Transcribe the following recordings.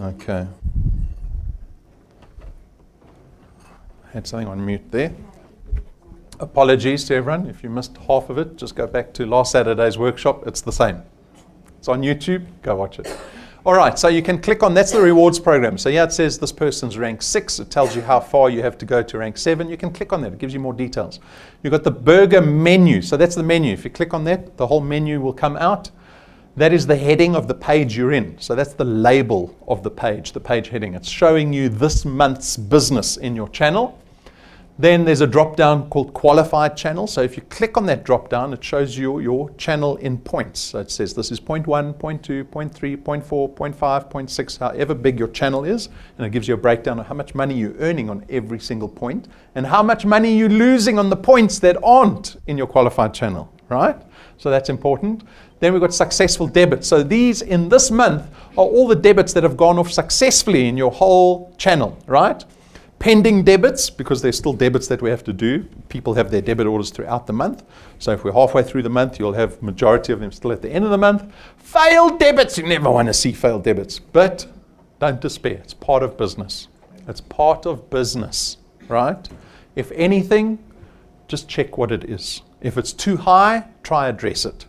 Okay. I had something on mute there. Apologies to everyone. If you missed half of it, just go back to last Saturday's workshop. It's the same. It's on YouTube. Go watch it. All right, so you can click on, that's the rewards program. So yeah, it says this person's rank 6. It tells you how far you have to go to rank 7. You can click on that. It gives you more details. You've got the burger menu. So that's the menu. If you click on that, the whole menu will come out. That is the heading of the page you're in. So that's the label of the page heading. It's showing you this month's business in your channel. Then there's a drop down called qualified channel. So if you click on that drop down, it shows you your channel in points. So it says this is point 1, point 2, point 3, point 4, point 5, point 6, however big your channel is. And it gives you a breakdown of how much money you're earning on every single point and how much money you're losing on the points that aren't in your qualified channel, right? So that's important. Then we've got successful debits. So these in this month are all the debits that have gone off successfully in your whole channel, right? Pending debits, because there's still debits that we have to do. People have their debit orders throughout the month. So if we're halfway through the month, you'll have majority of them still at the end of the month. Failed debits, you never want to see failed debits. But don't despair, it's part of business. It's part of business, right? If anything, just check what it is. If it's too high, try address it.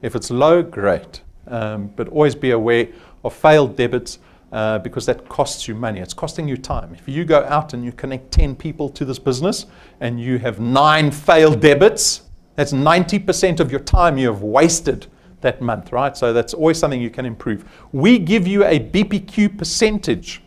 If it's low, great. But always be aware of failed debits because that costs you money. It's costing you time. If you go out and you connect 10 people to this business and you have 9 failed debits, that's 90% of your time you have wasted that month, right? So that's always something you can improve. We give you a BPQ percentage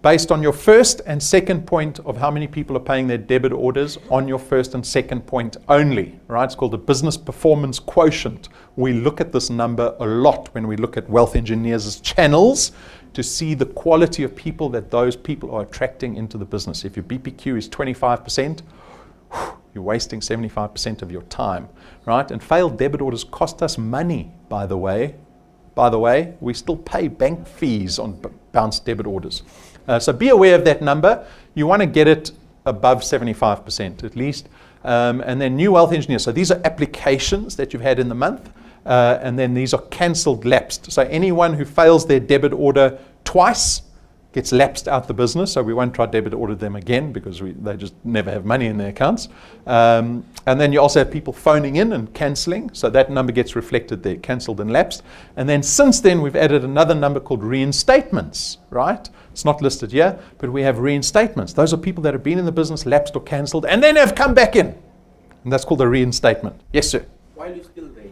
based on your first and second point of how many people are paying their debit orders on your first and second point only, right? It's called the business performance quotient. We look at this number a lot when we look at Wealth Engineers' channels to see the quality of people that those people are attracting into the business. If your BPQ is 25%, you're wasting 75% of your time, right? And failed debit orders cost us money, by the way. By the way, we still pay bank fees on bounced debit orders. So be aware of that number. You want to get it above 75% at least. And then new wealth engineers. So these are applications that you've had in the month. And then these are cancelled, lapsed. So anyone who fails their debit order twice gets lapsed out the business. So we won't try debit order them again because they just never have money in their accounts. And then you also have people phoning in and cancelling. So that number gets reflected there, cancelled and lapsed. And then since then, we've added another number called reinstatements, right? It's not listed here, but we have reinstatements. Those are people that have been in the business, lapsed or cancelled, and then have come back in. And that's called a reinstatement. Yes, sir? While you're still there,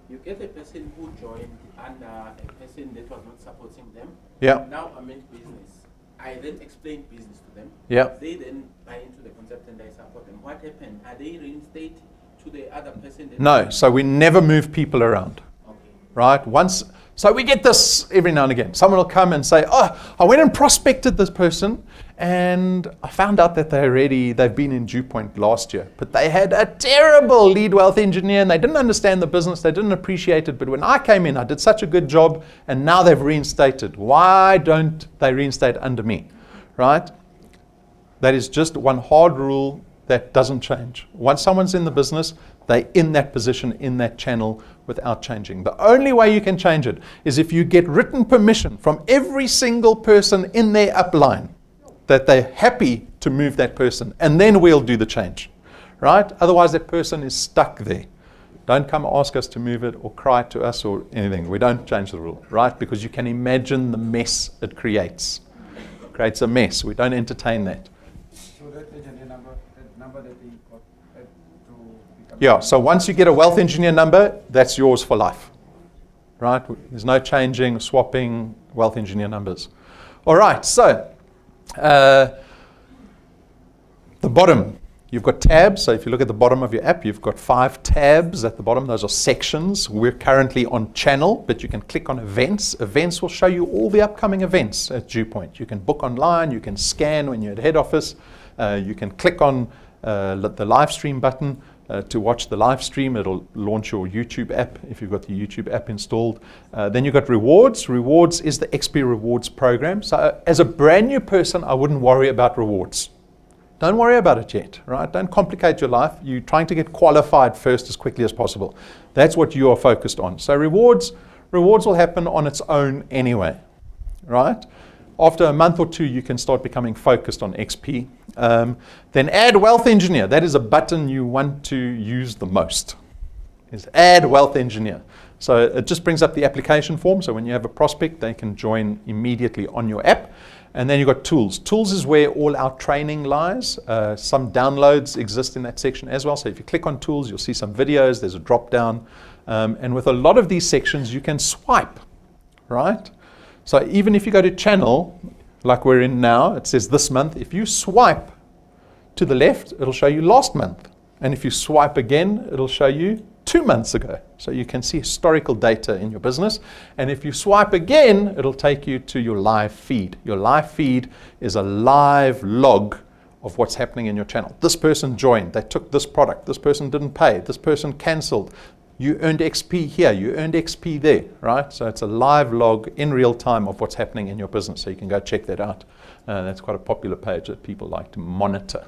you get a person who joined under a person that was not supporting them. Yeah. Now I'm in business. I then explain business to them. Yeah. They then buy into the concept and I support them. What happened? Are they reinstated to the other person? No. So we never move people around. Okay. Right? So we get this every now and again. Someone will come and say, oh, I went and prospected this person and I found out that they've been in DuePoint last year, but they had a terrible lead wealth engineer and they didn't understand the business, they didn't appreciate it, but when I came in, I did such a good job and now they've reinstated. Why don't they reinstate under me, right? That is just one hard rule that doesn't change. Once someone's in the business, they're in that position, in that channel without changing. The only way you can change it is if you get written permission from every single person in their upline that they're happy to move that person, and then we'll do the change, right? Otherwise, that person is stuck there. Don't come ask us to move it or cry to us or anything. We don't change the rule, right? Because you can imagine the mess it creates. It creates a mess. We don't entertain that. So that engineer number, that number that we got to become... Yeah, so once you get a wealth engineer number, that's yours for life, right? There's no changing, swapping wealth engineer numbers. All right, so the bottom, you've got tabs. So if you look at the bottom of your app, you've got 5 tabs at the bottom. Those are sections. We're currently on channel, but you can click on events. Events will show you all the upcoming events at DuePoint. You can book online. You can scan when you're at head office. You can click on the live stream button to watch the live stream. It'll launch your YouTube app if you've got the YouTube app installed. Then you've got rewards. Rewards is the XP Rewards program. So as a brand new person, I wouldn't worry about rewards. Don't worry about it yet, right? Don't complicate your life. You're trying to get qualified first as quickly as possible. That's what you are focused on. So rewards will happen on its own anyway, right? After a month or two, you can start becoming focused on XP. Then add wealth engineer. That is a button you want to use the most, is add wealth engineer. So it just brings up the application form. So when you have a prospect, they can join immediately on your app. And then you've got tools. Tools is where all our training lies. Some downloads exist in that section as well. So if you click on tools, you'll see some videos. There's a drop down. And with a lot of these sections, you can swipe, right? So even if you go to channel, like we're in now, it says this month. If you swipe to the left, it'll show you last month. And if you swipe again, it'll show you 2 months ago. So you can see historical data in your business. And if you swipe again, it'll take you to your live feed. Your live feed is a live log of what's happening in your channel. This person joined, they took this product, this person didn't pay, this person canceled. You earned XP here, you earned XP there, right? So it's a live log in real time of what's happening in your business. So you can go check that out. That's quite a popular page that people like to monitor.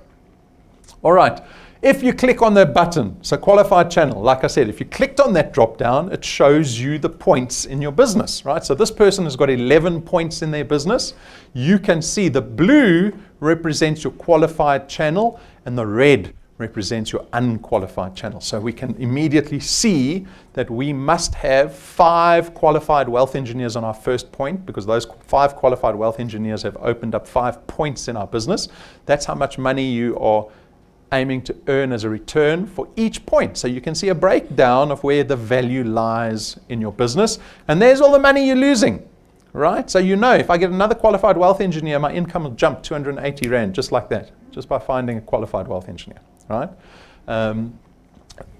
All right, if you click on that button, so qualified channel, like I said, if you clicked on that drop down, it shows you the points in your business, right? So this person has got 11 points in their business. You can see the blue represents your qualified channel and the red represents your unqualified channel. So we can immediately see that we must have 5 qualified wealth engineers on our first point, because those 5 qualified wealth engineers have opened up 5 points in our business. That's how much money you are aiming to earn as a return for each point. So you can see a breakdown of where the value lies in your business. And there's all the money you're losing, right? So you know, if I get another qualified wealth engineer, my income will jump 280 Rand, just like that, just by finding a qualified wealth engineer. Right? And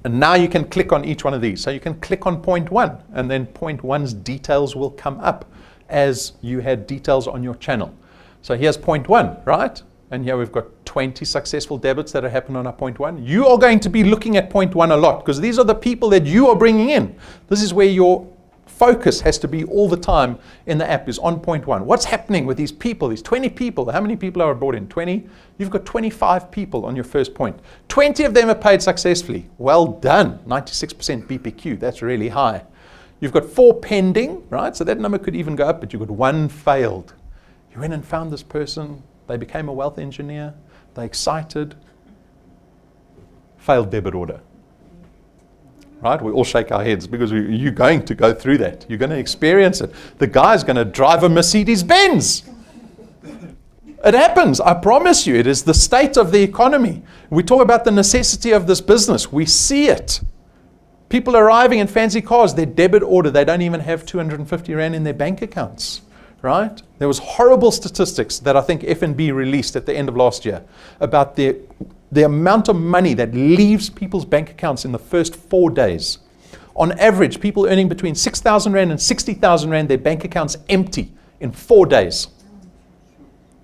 now you can click on each one of these. So you can click on point 1, and then point 1's details will come up as you had details on your channel. So here's point 1, right? And here we've got 20 successful debits that have happened on our point 1. You are going to be looking at point 1 a lot, because these are the people that you are bringing in. This is where your focus has to be all the time in the app, is on point 1. What's happening with these people, these 20 people? How many people are brought in? 20? You've got 25 people on your first point. 20 of them are paid successfully. Well done. 96% BPQ. That's really high. You've got 4 pending, right? So that number could even go up, but you've got 1 failed. You went and found this person. They became a wealth engineer. They're excited. Failed debit order. Right? We all shake our heads because you're going to go through that. You're going to experience it. The guy's going to drive a Mercedes-Benz. It happens. I promise you. It is the state of the economy. We talk about the necessity of this business. We see it. People arriving in fancy cars, their debit order, they don't even have 250 Rand in their bank accounts. Right? There was horrible statistics that I think FNB released at the end of last year about the amount of money that leaves people's bank accounts in the first 4 days. On average, people earning between 6,000 Rand and 60,000 Rand, their bank accounts empty in 4 days.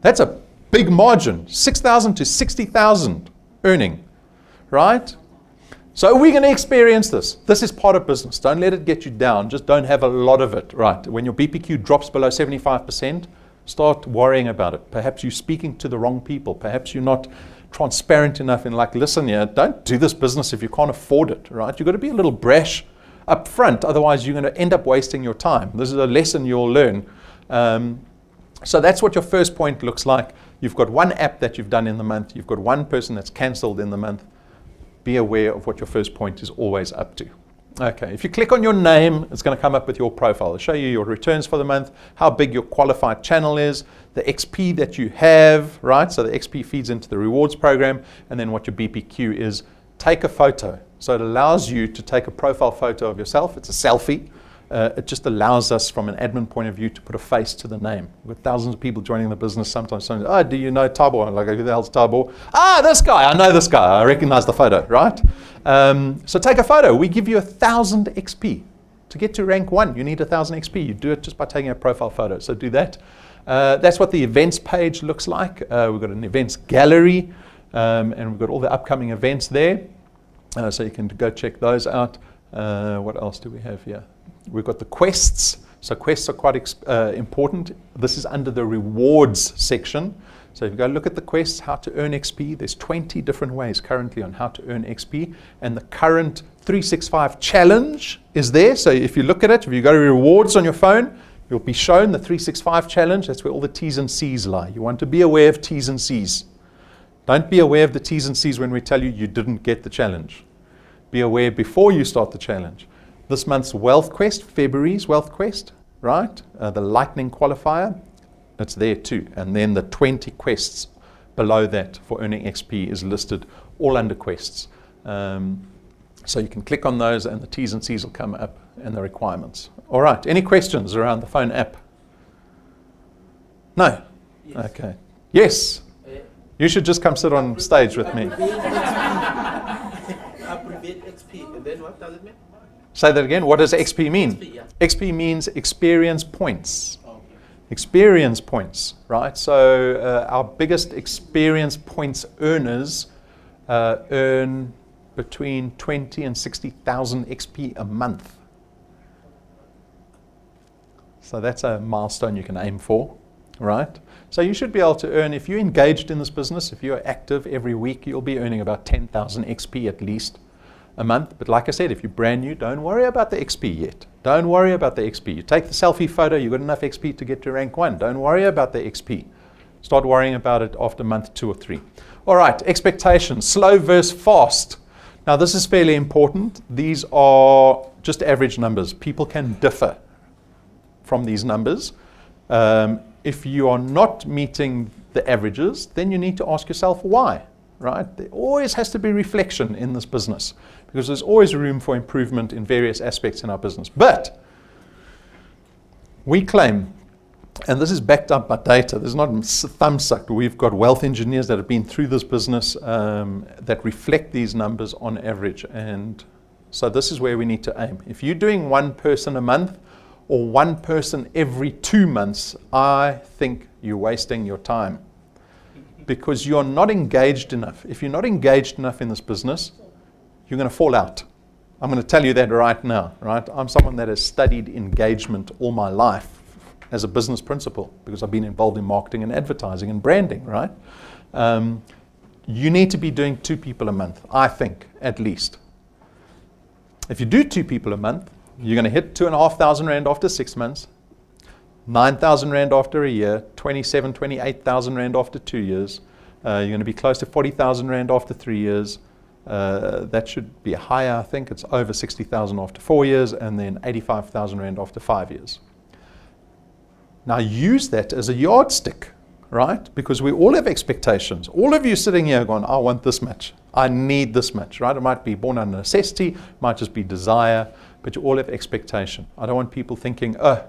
That's a big margin, 6,000 to 60,000 earning, right? So we're going to experience this. This is part of business. Don't let it get you down. Just don't have a lot of it, right? When your BPQ drops below 75%, start worrying about it. Perhaps you're speaking to the wrong people. Perhaps you're not transparent enough in like, listen here, don't do this business if you can't afford it, right? You've got to be a little brash up front. Otherwise, you're going to end up wasting your time. This is a lesson you'll learn. So that's what your first point looks like. You've got 1 app that you've done in the month. You've got 1 person that's cancelled in the month. Be aware of what your first point is always up to. Okay, if you click on your name, it's going to come up with your profile. It'll show you your returns for the month, how big your qualified channel is, the XP that you have, right? So the XP feeds into the rewards program, and then what your BPQ is. Take a photo. So it allows you to take a profile photo of yourself. It's a selfie. It just allows us from an admin point of view to put a face to the name. We've got thousands of people joining the business. Sometimes saying, oh, do you know Tabo? I'm like, who the hell's Tabo? Ah, this guy. I know this guy. I recognize the photo, right? So take a photo. We give you 1,000 XP. To get to rank 1, you need 1,000 XP. You do it just by taking a profile photo. So do that. That's what the events page looks like. We've got an events gallery, and we've got all the upcoming events there. So you can go check those out. What else do we have here? We've got the quests. So quests are quite important. This is under the rewards section. So if you go look at the quests, how to earn XP, there's 20 different ways currently on how to earn XP. And the current 365 challenge is there. So if you look at it, if you go to rewards on your phone, You'll be shown the 365 challenge. That's where all the T's and C's lie. You want to be aware of T's and C's. Don't be aware of the T's and C's when we tell you you didn't get the challenge. Be aware before you start the challenge. This month's Wealth Quest, February's Wealth Quest, right? The Lightning Qualifier, it's there too. And then the 20 quests below that for earning XP is listed all under quests. So you can click on those and the T's and C's will come up and the requirements. All right, any questions around the phone app? No? Yes. Okay. Yes? You should just come sit on stage with me. Abbreviate XP, and then what does it mean? Say that again. What does XP mean? XP, yeah. XP means experience points. Okay. Experience points, right? So our biggest experience points earners earn between 20 and 60,000 XP a month. So that's a milestone you can aim for, right? So you should be able to earn, if you're engaged in this business, if you're active every week, you'll be earning about 10,000 XP at least a month. But like I said, if you're brand new, don't worry about the XP yet. Don't worry about the XP. You take the selfie photo, you've got enough XP to get to rank 1. Don't worry about the XP. Start worrying about it after month 2 or 3. All right, expectations, slow versus fast. Now this is fairly important. These are just average numbers. People can differ from these numbers. If you are not meeting the averages, then you need to ask yourself why, right? There always has to be reflection in this business because there's always room for improvement in various aspects in our business. But we claim, and this is backed up by data, there's not thumb sucked. We've got wealth engineers that have been through this business that reflect these numbers on average. And so this is where we need to aim. If you're doing one person a month, or one person every 2 months, I think you're wasting your time because you're not engaged enough. If you're not engaged enough in this business, you're going to fall out. I'm going to tell you that right now, right? I'm someone that has studied engagement all my life as a business principle because I've been involved in marketing and advertising and branding, right? You need to be doing 2 people a month, I think, at least. If you do 2 people a month, you're going to hit 2,500 Rand after 6 months, 9,000 Rand after a year, 28,000 Rand after 2 years. You're going to be close to 40,000 Rand after 3 years. That should be higher, I think. It's over 60,000 after 4 years, and then 85,000 Rand after 5 years. Now use that as a yardstick, right? Because we all have expectations. All of you sitting here going, I want this much. I need this much, right? It might be born out of necessity, it might just be desire, but you all have expectation. I don't want people thinking, oh,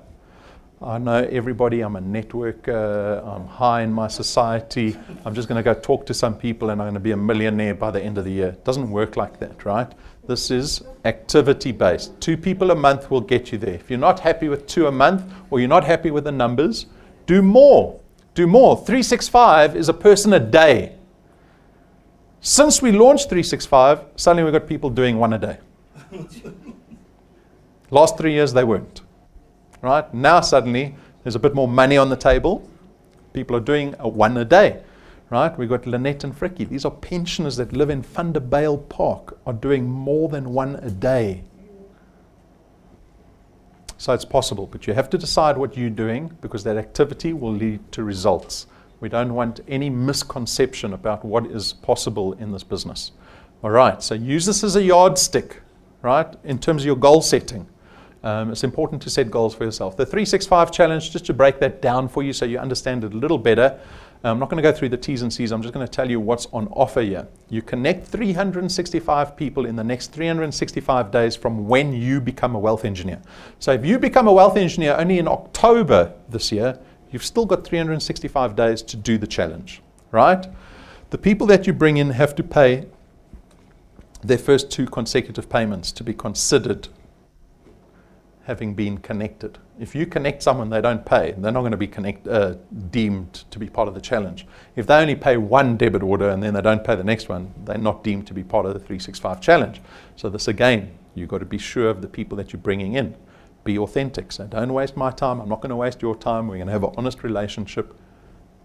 I know everybody, I'm a networker, I'm high in my society, I'm just going to go talk to some people and I'm going to be a millionaire by the end of the year. It doesn't work like that, right? This is activity-based. 2 people a month will get you there. If you're not happy with 2 a month or you're not happy with the numbers, do more. Do more. 365 is a person a day. Since we launched 365, suddenly we've got people doing 1 a day. Last 3 years they weren't. Right? Now suddenly there's a bit more money on the table. People are doing 1 a day. Right? We've got Lynette and Frikkie. These are pensioners that live in Thunderbale Park are doing more than 1 a day. So it's possible, but you have to decide what you're doing because that activity will lead to results. We don't want any misconception about what is possible in this business. All right, so use this as a yardstick, right, in terms of your goal setting. It's important to set goals for yourself. The 365 challenge, just to break that down for you so you understand it a little better. I'm not going to go through the T's and C's. I'm just going to tell you what's on offer here. You connect 365 people in the next 365 days from when you become a wealth engineer. So if you become a wealth engineer only in October this year, you've still got 365 days to do the challenge, right? The people that you bring in have to pay their first 2 consecutive payments to be considered having been connected. If you connect someone they don't pay, they're not going to be deemed to be part of the challenge. If they only pay 1 debit order and then they don't pay the next one, they're not deemed to be part of the 365 challenge. So this again, you've got to be sure of the people that you're bringing in. Be authentic. So don't waste my time. I'm not going to waste your time. We're going to have an honest relationship.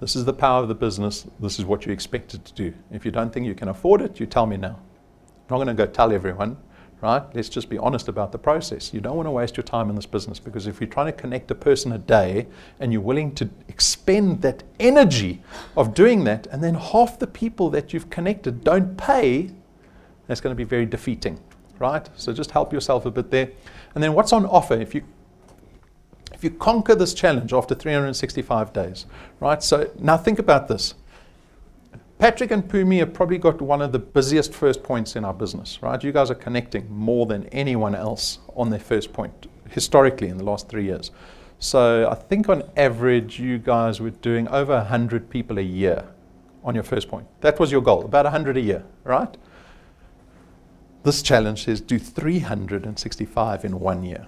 This is the power of the business. This is what you're expected to do. If you don't think you can afford it, you tell me now. I'm not going to go tell everyone. right? Let's just be honest about the process. You don't want to waste your time in this business, because if you're trying to connect a person a day and you're willing to expend that energy of doing that, and then half the people that you've connected don't pay, that's going to be very defeating, right? So just help yourself a bit there. And then what's on offer if you conquer this challenge after 365 days, right? So now think about this. Patrick and Pumi have probably got one of the busiest first points in our business, right? You guys are connecting more than anyone else on their first point, historically, in the last 3 years. So I think on average, you guys were doing over 100 people a year on your first point. That was your goal, about 100 a year, right? This challenge says do 365 in 1 year,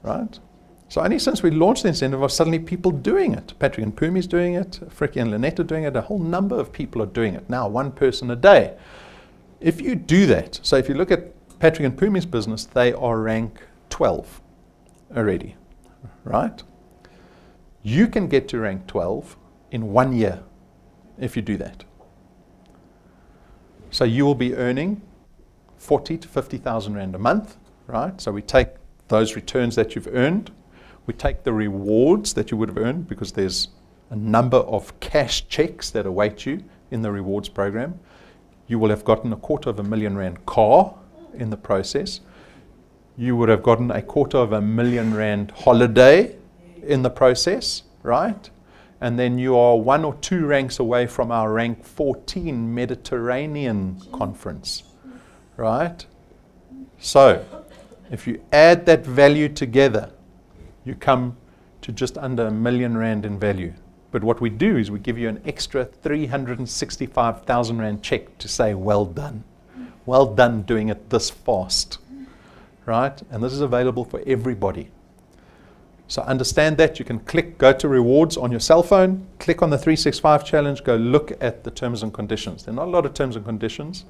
right? So only since we launched the incentive are suddenly people doing it. Patrick and Pumi's doing it, Fricky and Lynette are doing it, a whole number of people are doing it now, one person a day. If you do that, so if you look at Patrick and Pumi's business, they are rank 12 already, right? You can get to rank 12 in 1 year if you do that. So you will be earning 40 to 50,000 Rand a month, right? So we take those returns that you've earned, we take the rewards that you would have earned, because there's a number of cash checks that await you in the rewards program. You will have gotten a R250,000 car in the process. You would have gotten a R250,000 holiday in the process, right? And then you are 1 or 2 ranks away from our rank 14 Mediterranean conference, right? So if you add that value together, you come to just under R1 million in value. But what we do is we give you an extra 365,000 Rand check to say, well done. Well done doing it this fast, right? And this is available for everybody. So understand that. You can go to rewards on your cell phone, click on the 365 challenge, go look at the terms and conditions. There are not a lot of terms and conditions.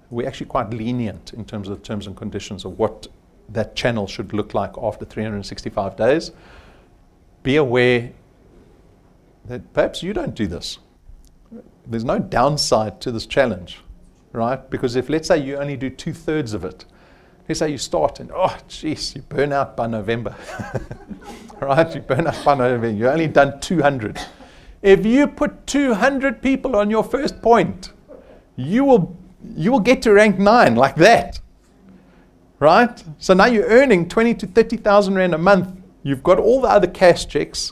We're actually quite lenient in terms of the terms and conditions of what that channel should look like after 365 days. Be aware that perhaps you don't do this. There's no downside to this challenge, right? Because if, let's say, you only do 2/3 of it, let's say you start and, oh, geez, you burn out by November, right? You burn out by November. You've only done 200. If you put 200 people on your first point, you will get to rank 9 like that. Right? So now you're earning 20 to 30,000 Rand a month. You've got all the other cash checks,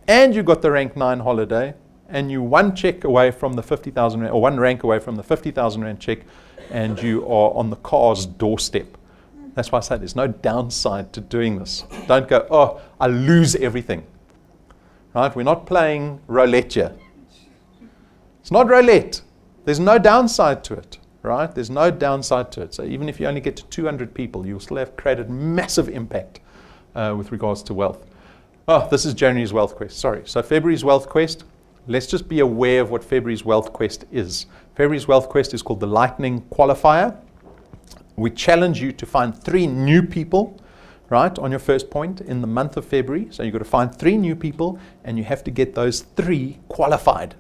and you've got the rank 9 holiday, and you 1 check away from the 50,000 Rand, or 1 rank away from the 50,000 Rand check, and you are on the car's doorstep. That's why I say there's no downside to doing this. Don't go, oh, I lose everything. Right? We're not playing roulette here. It's not roulette. There's no downside to it. Right? There's no downside to it. So even if you only get to 200 people, you'll still have created massive impact with regards to wealth. Oh, this is January's Wealth Quest. Sorry. So February's Wealth Quest, let's just be aware of what February's Wealth Quest is. February's Wealth Quest is called the Lightning Qualifier. We challenge you to find 3 new people, right, on your first point in the month of February. So you've got to find 3 new people, and you have to get those 3 qualified.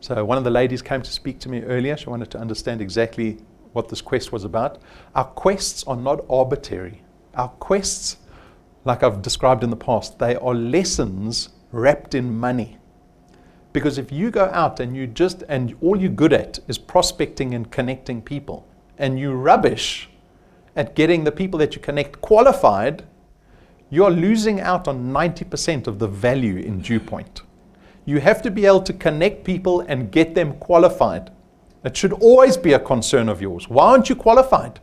So one of the ladies came to speak to me earlier. She wanted to understand exactly what this quest was about. Our quests are not arbitrary. Our quests, like I've described in the past, they are lessons wrapped in money. Because if you go out and all you're good at is prospecting and connecting people, and you rubbish at getting the people that you connect qualified, you're losing out on 90% of the value in DuePoint. You have to be able to connect people and get them qualified. It should always be a concern of yours. Why aren't you qualified?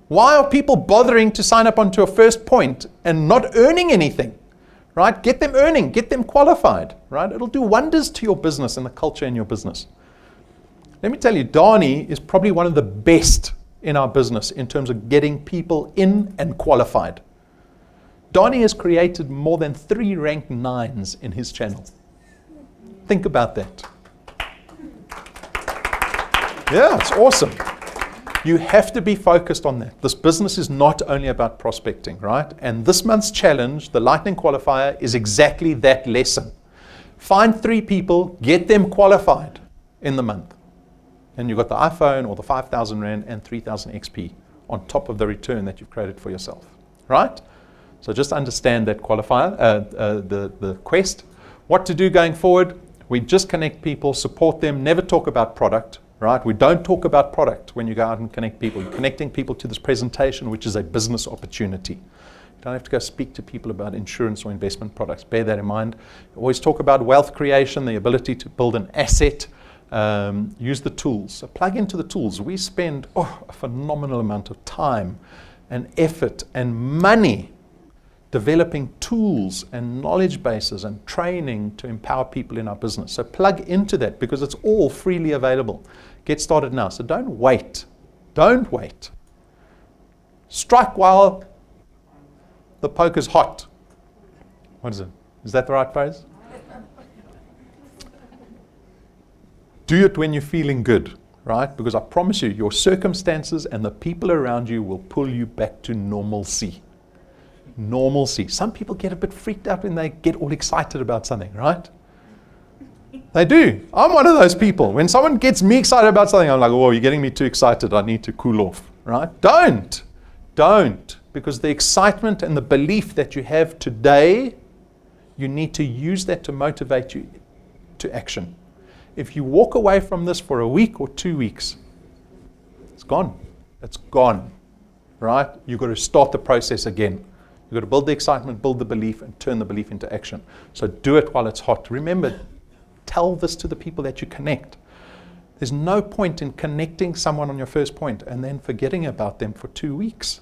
Why are people bothering to sign up onto a first point and not earning anything? Right? Get them earning, get them qualified. Right? It'll do wonders to your business and the culture in your business. Let me tell you, Dani is probably one of the best in our business in terms of getting people in and qualified. Dani has created more than 3 rank 9s in his channel. Think about that. Yeah, it's awesome. You have to be focused on that. This business is not only about prospecting, right? And this month's challenge, the Lightning Qualifier, is exactly that lesson. Find 3 people, get them qualified in the month. And you've got the iPhone or the 5,000 Rand and 3,000 XP on top of the return that you've created for yourself, right? So just understand that qualifier, the quest. What to do going forward? We just connect people, support them, never talk about product, right? We don't talk about product when you go out and connect people. You're connecting people to this presentation, which is a business opportunity. You don't have to go speak to people about insurance or investment products. Bear that in mind. Always talk about wealth creation, the ability to build an asset. Use the tools. So plug into the tools. We spend a phenomenal amount of time and effort and money developing tools and knowledge bases and training to empower people in our business. So plug into that because it's all freely available. Get started now. So don't wait. Don't wait. Strike while the poker's hot. What is it? Is that the right phrase? Do it when you're feeling good, right? Because I promise you, your circumstances and the people around you will pull you back to normalcy. Normalcy. Some people get a bit freaked out when they get all excited about something, right? They do. I'm one of those people. When someone gets me excited about something, I'm like, oh, you're getting me too excited. I need to cool off, right? Don't. Because the excitement and the belief that you have today, you need to use that to motivate you to action. If you walk away from this for a week or 2 weeks, it's gone. It's gone, right? You've got to start the process again. You've got to build the excitement, build the belief, and turn the belief into action. So do it while it's hot. Remember, tell this to the people that you connect. There's no point in connecting someone on your first point and then forgetting about them for 2 weeks.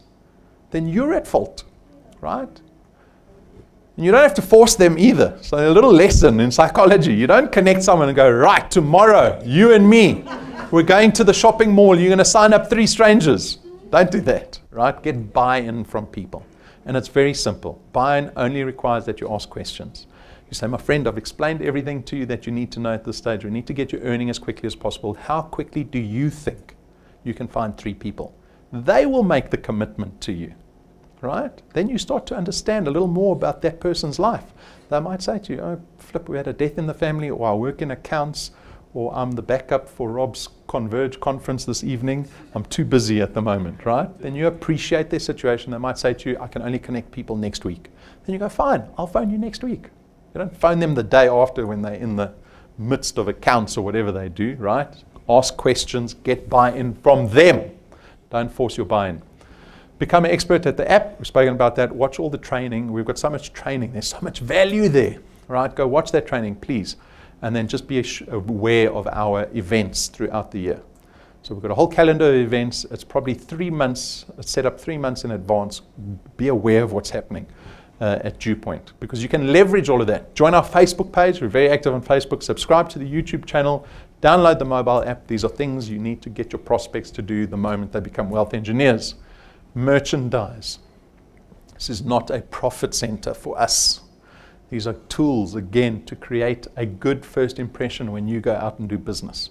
Then you're at fault, right? And you don't have to force them either. So a little lesson in psychology. You don't connect someone and go, right, tomorrow, you and me, we're going to the shopping mall. You're going to sign up 3 strangers. Don't do that, right? Get buy-in from people. And it's very simple. Buy-in only requires that you ask questions. You say, my friend, I've explained everything to you that you need to know at this stage. We need to get you earning as quickly as possible. How quickly do you think you can find 3 people? They will make the commitment to you, right? Then you start to understand a little more about that person's life. They might say to you, oh, Flip, we had a death in the family, or I work in accounts, or I'm the backup for Rob's Converge conference this evening. I'm too busy at the moment, right? Then you appreciate their situation. They might say to you, I can only connect people next week. Then you go, fine, I'll phone you next week. You don't phone them the day after when they're in the midst of accounts or whatever they do, right? Ask questions, get buy-in from them. Don't force your buy-in. Become an expert at the app. We've spoken about that. Watch all the training. We've got so much training. There's so much value there, right? Go watch that training, please. And then just be aware of our events throughout the year. So we've got a whole calendar of events. It's probably 3 months. It's set up 3 months in advance. Be aware of what's happening at DuePoint, because you can leverage all of that. Join our Facebook page. We're very active on Facebook. Subscribe to the YouTube channel. Download the mobile app. These are things you need to get your prospects to do the moment they become wealth engineers. Merchandise. This is not a profit center for us. These are tools, again, to create a good first impression when you go out and do business.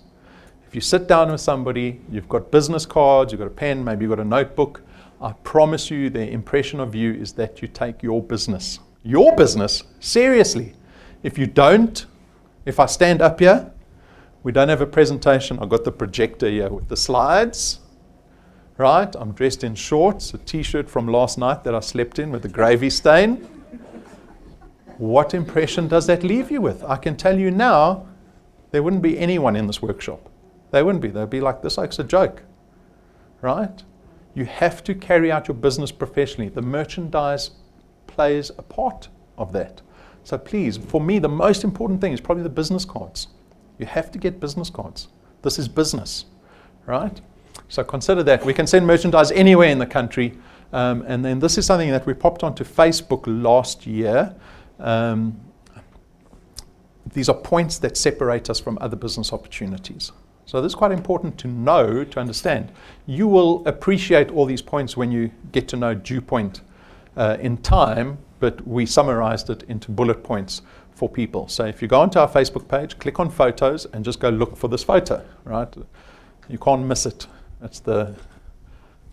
If you sit down with somebody, you've got business cards, you've got a pen, maybe you've got a notebook, I promise you the impression of you is that you take your business seriously. If you don't, if I stand up here, we don't have a presentation. I've got the projector here with the slides, right? I'm dressed in shorts, a t-shirt from last night that I slept in with a gravy stain. What impression does that leave you with? I can tell you now, there wouldn't be anyone in this workshop. They wouldn't be. They'd be like, this like's a joke, right? You have to carry out your business professionally. The merchandise plays a part of that. So please, for me, the most important thing is probably the business cards. You have to get business cards. This is business, right? So consider that. We can send merchandise anywhere in the country. And then this is something that we popped onto Facebook last year. These are points that separate us from other business opportunities. So this is quite important to know, to understand. You will appreciate all these points when you get to know DuePoint in time, but we summarized it into bullet points for people. So if you go onto our Facebook page, click on photos and just go look for this photo, right? You can't miss it. It's the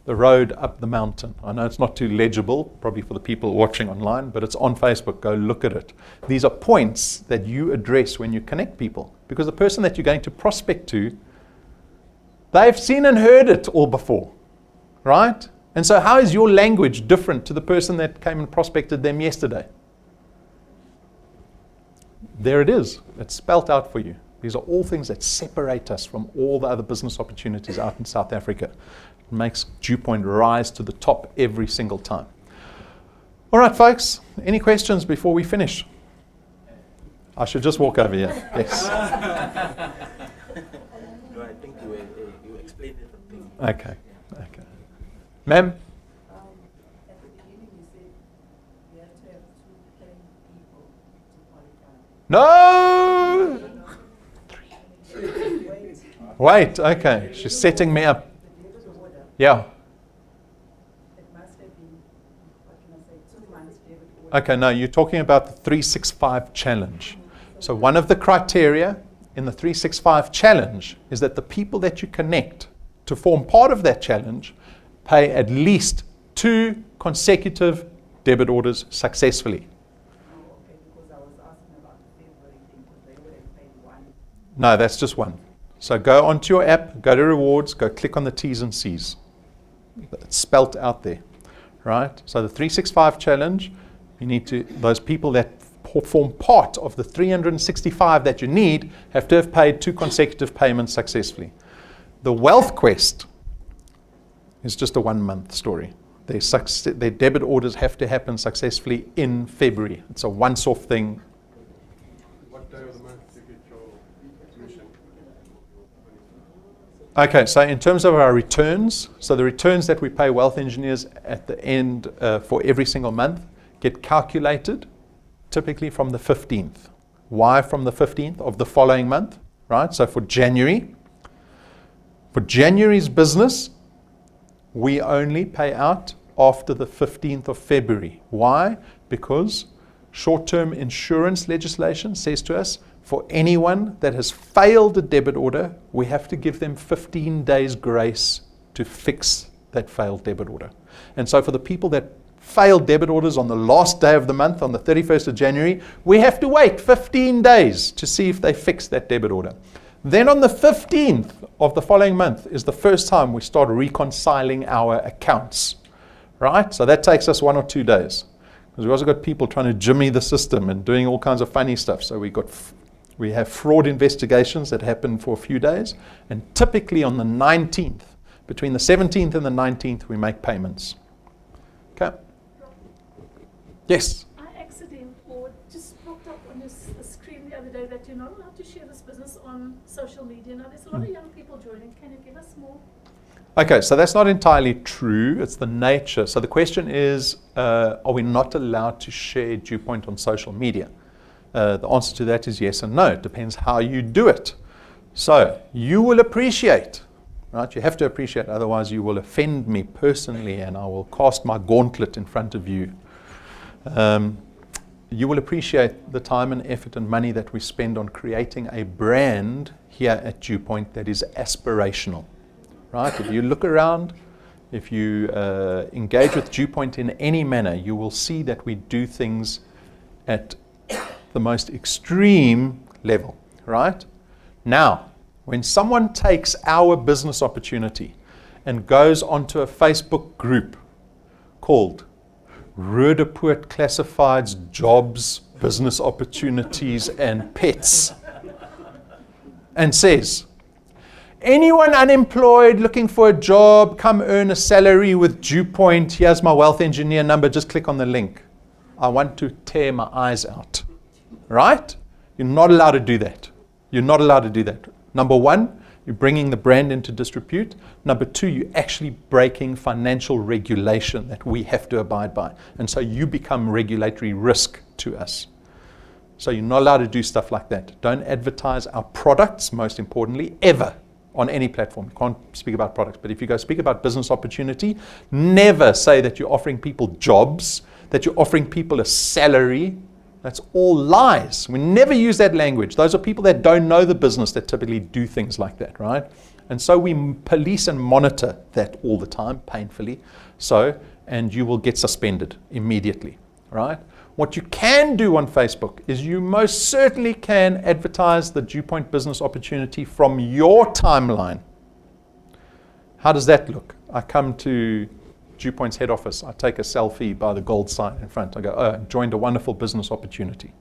road up the mountain. I know it's not too legible, probably for the people watching online, but it's on Facebook. Go look at it. These are points that you address when you connect people, because the person that you're going to prospect to, they've seen and heard it all before, right? And so how is your language different to the person that came and prospected them yesterday? There it is. It's spelt out for you. These are all things that separate us from all the other business opportunities out in South Africa. It makes DuePoint rise to the top every single time. All right, folks, any questions before we finish? I should just walk over here. Yes. No, I think you explained everything. Okay. Okay. Ma'am? At the beginning, you said you have to have 210 people to qualify. No! Wait, okay. She's setting me up. The debit order, Yeah. it must have been, what can I say, 2 months debit order. Okay, no, you're talking about the 365 challenge. So one of the criteria in the 365 challenge is that the people that you connect to form part of that challenge pay at least 2 consecutive debit orders successfully. Oh, okay, because I was asking about the February thing, because they would have paid 1. No, that's just one. So go onto your app, go to rewards, go click on the T's and C's. It's spelt out there, right? So the 365 challenge, you need to, those people that form part of the 365 that you need have to have paid 2 consecutive payments successfully. The Wealth Quest is just a 1-month story. Their debit orders have to happen successfully in February. It's a once-off thing. What day of the month do you get your commission? Okay, so in terms of our returns, so the returns that we pay wealth engineers at the end for every single month get calculated typically from the 15th. Why from the 15th of the following month, right? So for January's business, we only pay out after the 15th of February. Why? Because short-term insurance legislation says to us, for anyone that has failed a debit order, we have to give them 15 days grace to fix that failed debit order. And so for the people that failed debit orders on the last day of the month, on the 31st of January, we have to wait 15 days to see if they fix that debit order. Then on the 15th of the following month is the first time we start reconciling our accounts, right? So that takes us 1 or 2 days. Because we've also got people trying to jimmy the system and doing all kinds of funny stuff. So we have fraud investigations that happen for a few days. And typically on the 19th, between the 17th and the 19th, we make payments. Okay? Yes? I accidentally just popped up on the screen the other day that you're not allowed to share this business on social media. Now, there's a lot of young people joining. Can you give us more? Okay, so that's not entirely true. It's the nature. So the question is, are we not allowed to share DuePoint on social media? The answer to that is yes and no. It depends how you do it. So you will appreciate, right? You have to appreciate, otherwise you will offend me personally and I will cast my gauntlet in front of you. You will appreciate the time and effort and money that we spend on creating a brand here at DuePoint that is aspirational, right? If you look around, if you engage with DuePoint in any manner, you will see that we do things at the most extreme level, right? Now, when someone takes our business opportunity and goes onto a Facebook group called Roodepoort Classifieds Jobs, Business Opportunities and Pets, and says, anyone unemployed looking for a job, come earn a salary with DuePoint, here's my wealth engineer number, just click on the link. I want to tear my eyes out, right? You're not allowed to do that. You're not allowed to do that. Number one, you're bringing the brand into disrepute. Number two, you're actually breaking financial regulation that we have to abide by. And so you become regulatory risk to us. So you're not allowed to do stuff like that. Don't advertise our products, most importantly, ever on any platform. You can't speak about products. But if you go speak about business opportunity, never say that you're offering people jobs, that you're offering people a salary. That's all lies. We never use that language. Those are people that don't know the business that typically do things like that, right? And so we police and monitor that all the time, painfully. So, and you will get suspended immediately, right? What you can do on Facebook is you most certainly can advertise the DuePoint business opportunity from your timeline. How does that look? I come to DuePoint's head office, I take a selfie by the gold sign in front. I go, oh, I joined a wonderful business opportunity.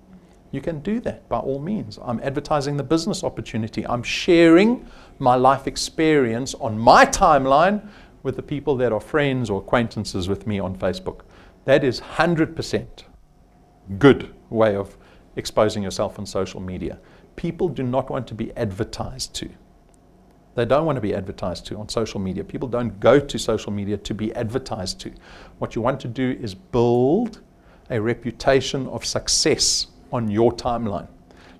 You can do that by all means. I'm advertising the business opportunity. I'm sharing my life experience on my timeline with the people that are friends or acquaintances with me on Facebook. That is 100% good way of exposing yourself on social media. People do not want to be advertised to. They don't want to be advertised to on social media. People don't go to social media to be advertised to. What you want to do is build a reputation of success on your timeline.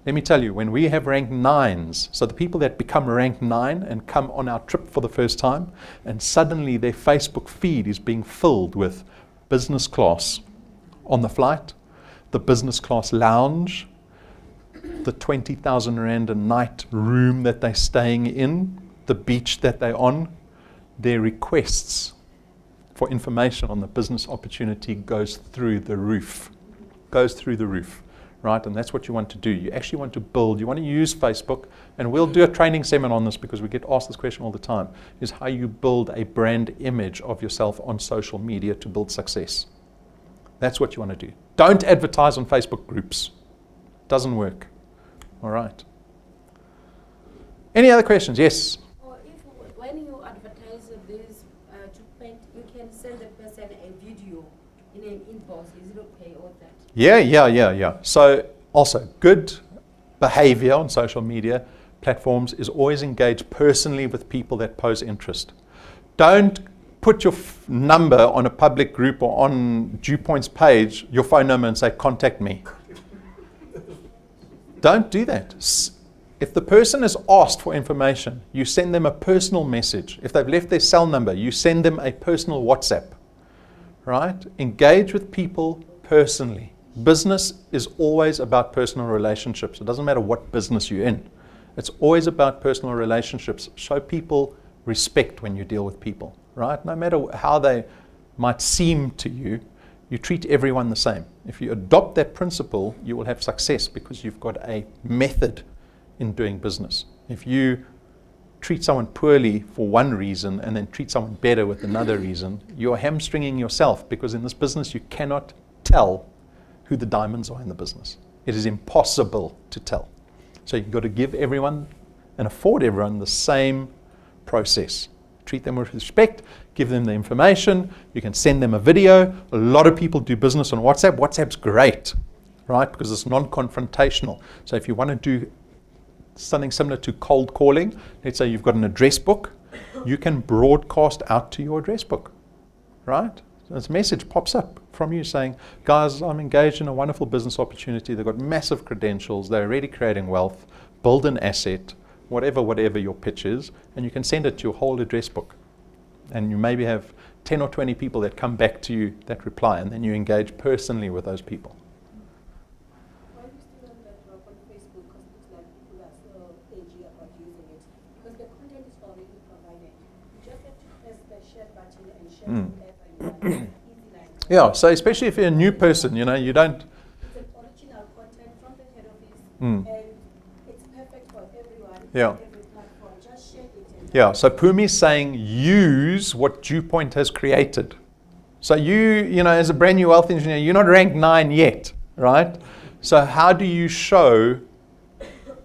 Let me tell you, when we have rank 9s, so the people that become rank 9 and come on our trip for the first time, and suddenly their Facebook feed is being filled with business class on the flight, the business class lounge, the 20,000 Rand a night room that they're staying in, the beach that they're on, their requests for information on the business opportunity goes through the roof. Goes through the roof, right? And that's what you want to do. You actually want to build, you want to use Facebook, and we'll do a training seminar on this because we get asked this question all the time, is how you build a brand image of yourself on social media to build success. That's what you want to do. Don't advertise on Facebook groups. Doesn't work. All right. Any other questions? Yes? Or if when you advertise this DuePoint, you can send the person a video in an inbox. Is it okay or that? Yeah. So also, good behavior on social media platforms is always engage personally with people that pose interest. Don't put your number on a public group or on DuePoint's page, your phone number, and say, contact me. Don't do that. If the person has asked for information, you send them a personal message. If they've left their cell number, you send them a personal WhatsApp. Right? Engage with people personally. Business is always about personal relationships. It doesn't matter what business you're in. It's always about personal relationships. Show people respect when you deal with people. Right? No matter how they might seem to you, you treat everyone the same. If you adopt that principle, you will have success because you've got a method in doing business. If you treat someone poorly for one reason and then treat someone better with another reason, you're hamstringing yourself because in this business you cannot tell who the diamonds are in the business. It is impossible to tell. So you've got to give everyone and afford everyone the same process. Treat them with respect, give them the information, you can send them a video. A lot of people do business on WhatsApp. WhatsApp's great, right? Because it's non-confrontational. So if you want to do something similar to cold calling, let's say you've got an address book, you can broadcast out to your address book, right? So this message pops up from you saying, guys, I'm engaged in a wonderful business opportunity. They've got massive credentials. They're already creating wealth. Build an asset. Whatever your pitch is, and you can send it to your whole address book. And you maybe have 10 or 20 people that come back to you that reply, and then you engage personally with those people. Why do you still on that on Facebook? Because it looks like people are so edgy about using it. Because the content is already provided. You just have to press the share button and share whatever you want. Easy like that. Yeah, so especially if you're a new person, you don't... It's an original content from the head office, Mm. and it's perfect for everyone. Yeah. Every platform. Just share it. And Yeah, so Pumi's saying use what DuePoint has created. So you as a brand new wealth engineer, you're not ranked 9 yet, right? So how do you show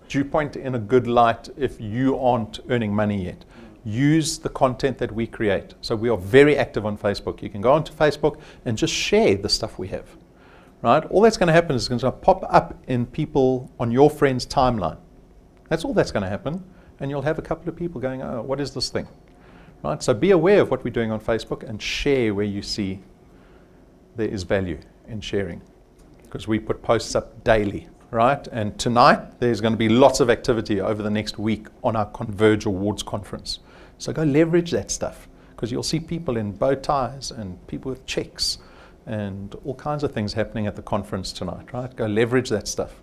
DuePoint in a good light if you aren't earning money yet? Use the content that we create. So we are very active on Facebook. You can go onto Facebook and just share the stuff we have, right? All that's going to happen is it's going to pop up in people on your friend's timeline. That's all that's going to happen. And you'll have a couple of people going, oh, what is this thing? Right? So be aware of what we're doing on Facebook and share where you see there is value in sharing. Because we put posts up daily, right? And tonight, there's going to be lots of activity over the next week on our Converge Awards conference. So go leverage that stuff. Because you'll see people in bow ties and people with checks and all kinds of things happening at the conference tonight, right? Go leverage that stuff.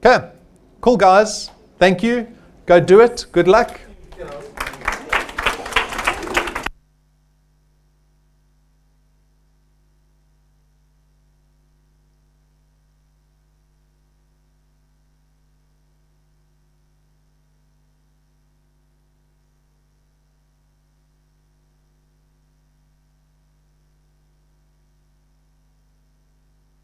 Okay. Cool, guys. Thank you. Go do it. Good luck.